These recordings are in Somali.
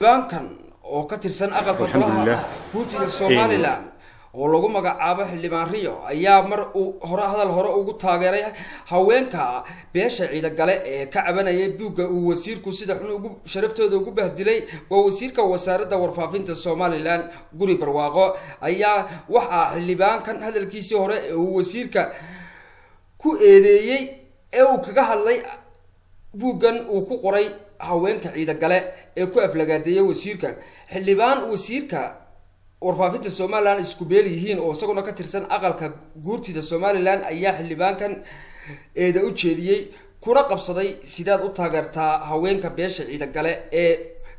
bankan oo ka tirsan aqalka golaha guurtiga Soomaaliland oo lagu magacaabo xildhibaan Riyo ayaa mar uu hore ugu taageeray haweenka beesha ciida gale ee ka cabanayay buugga uu wasiirku sida xun ugu sharaftooda ugu bahdilay waa wasiirka wasaaradda warfaafinta Soomaaliland Guri Barwaaqo ayaa waxa xildhibaankan hadalkiisii hore uu wasiirka ku eedeeyay ee uu kaga hadlay buuggan uu ku qoray haweenka ciida gale ee ku aflagaadeeyay wasiirka xildhibaan wasiirka warfaafinta Soomaaliland isku beel yihiin oo isaguna ka tirsan aqalka guurtida Soomaaliland ayaa xildhibaankan eeda u jeediyay kuna qabsaday sidaad u taageertaa haweenka beesha ciida gale ee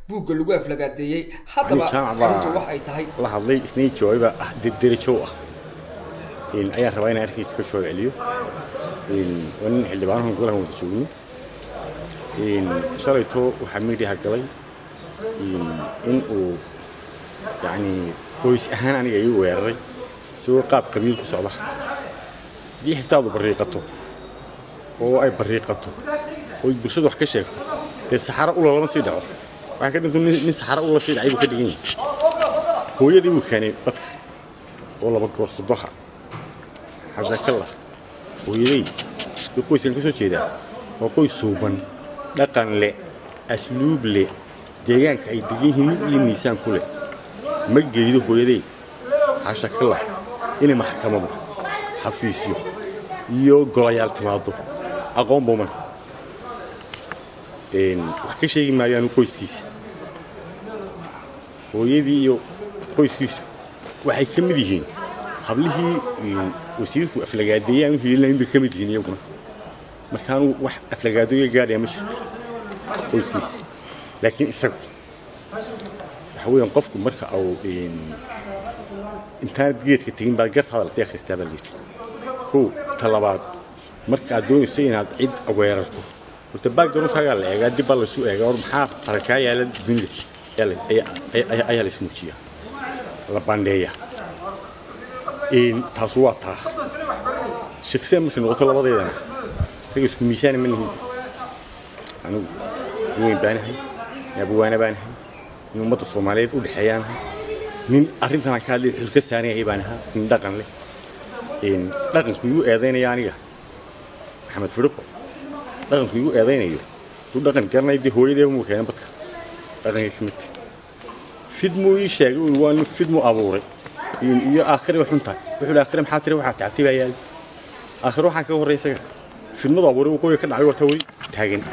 buugga lagu aflagaadeeyay hadaba arintu wax ay tahay la hadlay isnii jooyba dirijo ah in ayaa rabaa in arkiis ka soo celiyo in xildhibaanku golaha wada joogno in shalayto waxa meediyaha galay in uu يعني كويس أهان أنا جاي ويري سوى قاب قبيل كسرة دي حتى بريقته هو أي بريقته هو برشلونة حكي شيء الصحراء ولا ما سيدعه وهكذا نقول الصحراء ولا شيء عيب كده جين هو يدي وكاني بطل والله بكور صباحا حجاك الله هو يدي يقول سنكسر شيء ده وقوي صوبا لكن لا أسلوب لا ديجان كأي ديجين يميسان كله ما جيده هو يدي عشان كله إني محكمة حفيزيو يو قرايال تماضو أقوم بمن إن وحكي شيء ما يعني كويسيس هو يدي يو كويسيس وحي كم ديهين قبله وسير أفلقادية يعني هي اللي بكم ديهين يومنا ما كانوا وح أفلقادية قاعد يمشي كويسيس لكن السبب هو ينقفكم مركا أو إنتان بجيت كتير بعد جرت هذا السياق استقبل ليش هو طلبات مركا دون السين هذا عيد أويرته وتبقى دون حاجة لا قاعد يبلا السوق قاعد محاط حركة على الدنيا يلا أي الاسم شيء لباندية إن تصواتها شخصيا ممكن نقطة لبضي أنا في اسم ميسان منه أنا وين بانه يا أبو أنا بانه من أمة الصومالية ودحيانها من أرنتنا كالي الكسانية إيبانها من دقن له إن دقن كيو أذين يعني محمد فرقو دقن كيو أذين يو ودقن كرنا يدي هو يدي ومكان بك دقن يكمت فيدمو يشاق ويوان فيدمو أبوري إن إيا آخر وحنطا وحول آخر محاتري وحاتي عتيبا يالي آخر وحاكا هو الرئيسة في النضا أبوري وكوي كان عيوة توي تاقين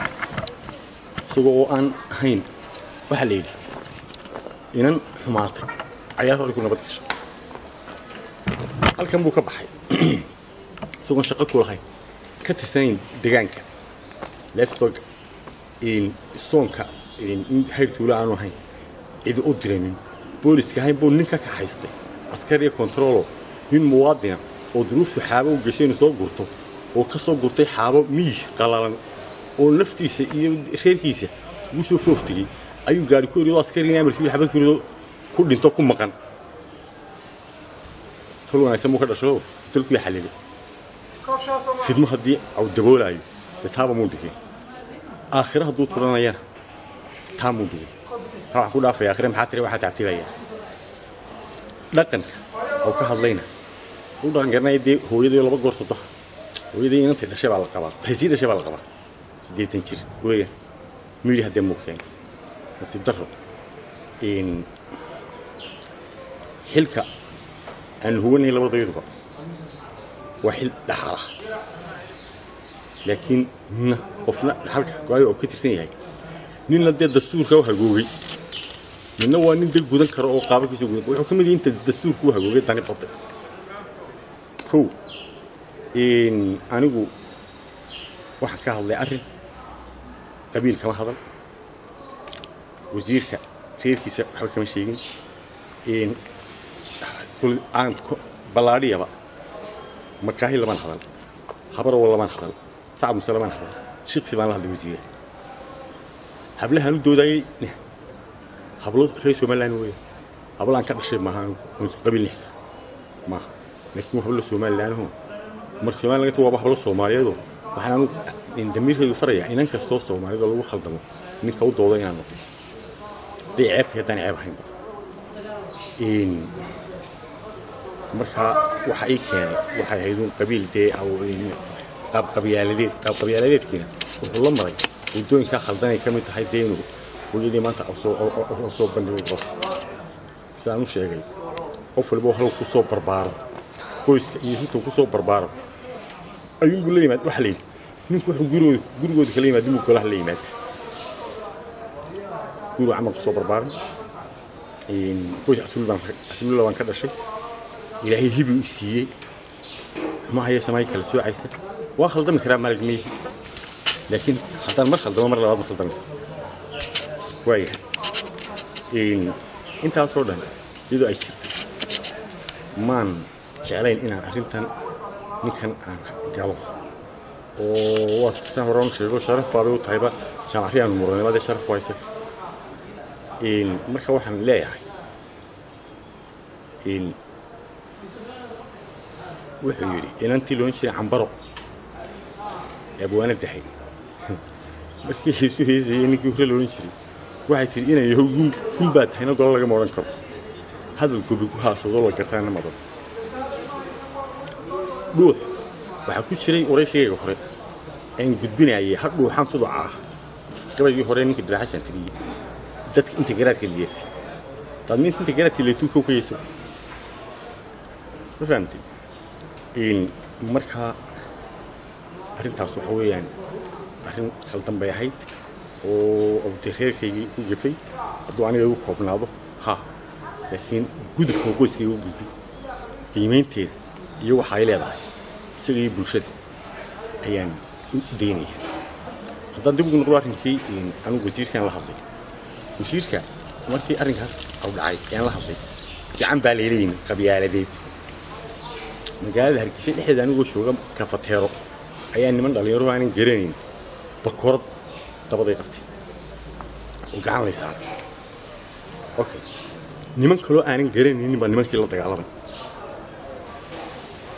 سوقو أن هين وحليلي إنن حماطي عياته يكون بدكش halkan buu ka baxay suuqan shaqo ku lahayn ka tirsan deegaanka leftog in soonka in hayrtuula aanu ahayn cid u direemin booliska hayn buu ninka ka haystay askari control in muwaadina oo duruuf xaabo u gashay soo gurto oo ka soo gurtay xaabo miig qalalan oo naftiisa iyo reerkiisa ugu soo fooftigay ayuu gaari ku yiri askari inay martii xabad kurido ku dhinto ku maqan kulwana ismu ka dhasho tilkii xalilay fidmo hadii aw daboolayo taaba muu dhigay aakhiraha duu turanayana taamu dhigay waxa ku dhaafay aakhira maxaa tiri waxa taagtibaya dhaqanka oo ka hadlayna u dhaqangarnayday hooyadii laba goor saddex hooyadii inta dhashay baa la qabaa taysiir dhashay baa la qabaa 8 jir weeya miiri hadii muu keen نصيب درو إن حلكة أن هو إني لو ضيربه وحل دحرة لكن قفنا حلكة قايو أو كتير سنين هاي نين لدي الدستور كوها جوجي من هو نين دل جودن كرو قابل في سوق وحكم دي أنت الدستور كوها جوجي تاني بطل هو إن أنا جو واحد كهذا أرن قبيل كما هذا وزيرك خيركيسا waxa kama sheegin in kul aan balaariya ba makaahil lama hadal habar wala ma hadal saab musalman hadal shaqsi baan la hadlay wasiir hablahan u dooday hablo reeso malan way hablaan ka dhashay maahan oo isku qabil nixda ma laakiin hablo Soomaaliland hoo marka Soomaaliland laga tago hablo Soomaaliyeed waxaan in damiirkaygu faraya inan kasto Soomaaliyeed lagu khaldamo ninka u dooday inaan noqdo دي عيبتي هدان عيب هين marka waxa ay keenay waxa haydun qabiil dee aw qabiiladeedkiina wuxuu la maray wadooyinka khaldan ay kamid tahay deenu waligeedii maanta soo bandhigay qof saan u sheegay qof walba hal ku soo barbaaro qoyska iyo inta ku soo barbaaro ayuu gulay maad wax leeyahay ninku wuxuu gurigooda kala yimaado inuu kala yimaad guru amal ku soo barbaaro qoys asululan waan ka dhashay ilaahay hibi u siiyay ma haye samay kala soo caysa waa khaldami karaa maalgmii laakiin haddaan mar khaldamo mar labaad ma khaldami waaya intaasoo dhan iyadoo ay jirto maan jeclayn inaan arrintan ninkan aan galo oo waa san horaan sheego sharaf baabay u tahayba jaamacadaan muranimada sharaf wayse marka waxaan leeyahay wuxuu yiri inantii loo jiray cambaro abwaana dahay markii isu heesay ninkii hore loo jiray waxay tiri inay yahuun kulba tahayna gol laga mooran karo hadalku ku haasado la gartaana madan dhuux waxa ku jiray waraysiga hore aan gudbinayay hadhu xantudu gabayii hore ninkii diraaxan tiriyay dadka inta garaadka liyeetay dadniis inta garaadka leetu ku kayso fahamtay marka arrintaas waxa weeyaan arrin khaldan bay ahayd oo abdeerkeygii ku jabay hadduu aniga ugu koobnaado laakiin gudubka qoyskayga u gudbay qiimaynteeda iyo waxa ay leedahay isagii bulshada ayaan u deynaya haddaan dib ugu noqdo arrinkii anigu wasiirkan la hadlay wasiirka markii arrinkaas u dhacay ayaan la hadlay gacan baa leeyahay qabiiladeed magaalada hargeysa dhexdeeda anigu jooga ka fateero ayaa niman dhalinyaro aan garanayn bakoorad dabaday qabtay oo gacan lay saaray okay niman kale oo aan garanayn baa nimankii la dagaalamay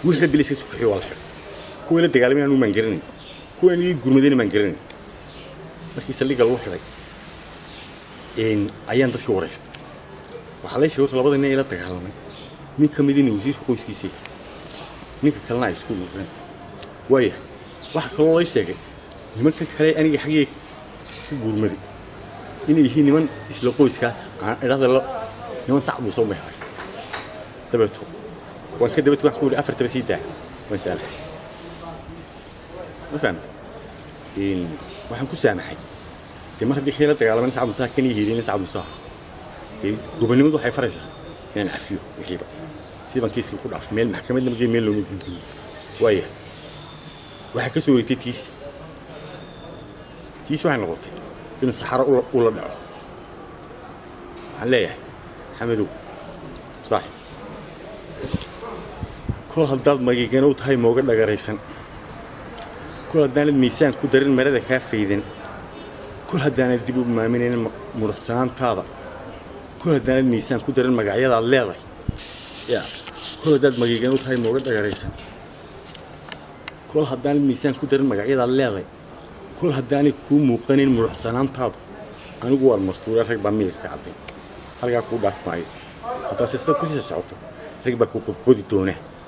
wixii biliska isku xigay walaal kuwa la dagaalamay aanu man garanayn kuwa ay gurmadeen man garanayn markii saldhigga lagu xiray ayaan dadkii wareystay waxa la sheegay labada nin ee la dagaalamay nin ka mid ah wasiirka qoyskiisa ninka kalena isku guuraysa way waxa kale ay sheegay nimanka kale aniga xagee ku guurmaday inay yihiin niman isla qoyskaas aan iraahdo niman sacbu soo baxay dabeeto waan ka dabeeto wax ku yiri afar tabasiida mas'ala waxaan ku saamaxay mar haddii khayla dagaalamay sacbu saa kan yihiin sacbu saa gobonimadu waxay faraysaa inaan cafiyo wixiiba سيبان كيسي كل عارف ميل محكمة لما جي ميل لو مجنون وياه واحد كسوري تيس واحد نغطي إنه الصحراء ولا دعوة عليه حمدو صحيح كل هالضاد ما جي جنوت هاي موجود لجريسن كل هالدان الميسان كدرين مرة كافي إذن كل هالدان الدبو مامنين مرسان طابع كل هالدان الميسان كدرين مجاعيد على الليلة يا كل داد مجيجانو تاي موجود أجريسن كل هدان الميسان كدر مجاعيد على الليلة كل هدان يكون مقنن مرحسنان تاب أنا جوا المستورة رك بعمل كعبين هرجع كوب بس معي حتى سيستم كوسي شعوته رك بكوب كودي تونه